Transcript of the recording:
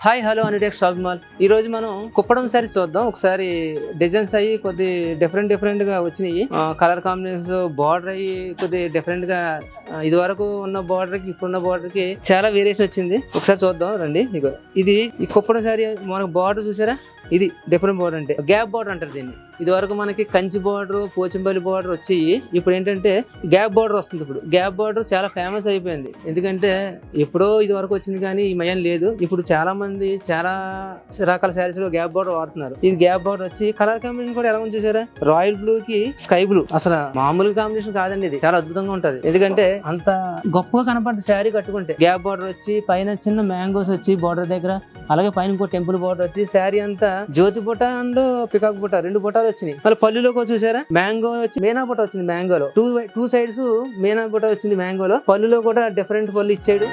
Hi hello Anitex shopping mall. ఈ రోజు మనం కుప్పడం సారీ చూద్దాం. ఒకసారి డిజైన్స్ అయ్యి కొద్ది డిఫరెంట్ గా వచ్చినాయి. కలర్ కాంబినేషన్స్ బార్డర్ అయ్యి కొద్ది డిఫరెంట్ గా ఇది వరకు ఉన్న బార్డర్ కి ఇప్పుడున్న బార్డర్ కి చాలా వేరియేషన్ వచ్చింది. ఒకసారి చూద్దాం రండి. ఇగో ఇది ఈ కుప్పడం సారీ మనకు బార్డర్ చూసారా, ఇది డిఫరెంట్ బార్డర్, అంటే గ్యాప్ బార్డర్ అంటారు దీన్ని. ఇది వరకు మనకి కంచి బార్డర్, పోచంపల్లి బార్డర్ వచ్చి ఇప్పుడు ఏంటంటే గ్యాప్ బార్డర్ వస్తుంది. ఇప్పుడు గ్యాప్ బార్డర్ చాలా ఫేమస్ అయిపోయింది. ఎందుకంటే ఎప్పుడో ఇది వరకు వచ్చింది కానీ ఈ మయం లేదు. ఇప్పుడు చాలా మంది చాలా రకాల శారీస్ లో గ్యాప్ బార్డర్ వాడుతున్నారు. ఇది గ్యాప్ బార్డర్ వచ్చి కలర్ కాంబినేషన్ కూడా ఎలా ఉంది చూసారా, రాయల్ బ్లూ కి స్కై బ్లూ. అసలు మామూలు కాంబినేషన్ కాదండి, ఇది చాలా అద్భుతంగా ఉంటది. ఎందుకంటే అంత గొప్పగా కనపడుతుంది శారీ కట్టుకుంటే. గ్యాప్ బార్డర్ వచ్చి పైన చిన్న మ్యాంగోస్ వచ్చి బార్డర్ దగ్గర, అలాగే పైన ఇంకో టెంపుల్ బార్డర్ వచ్చి శారీ అంతా జ్యోతి బుట్ట అండ్ పికాక్ బుట్ట రెండు బుట్టాలు వచ్చినాయి. మళ్ళీ పళ్ళులో చూసారా మ్యాంగో వచ్చి మేనా బుట్ట వచ్చింది. మ్యాంగోలో టూ సైడ్స్ మేనా బుట్ట వచ్చింది. మ్యాంగోలో పళ్ళులో కూడా డిఫరెంట్ పళ్ళు ఇచ్చాడు.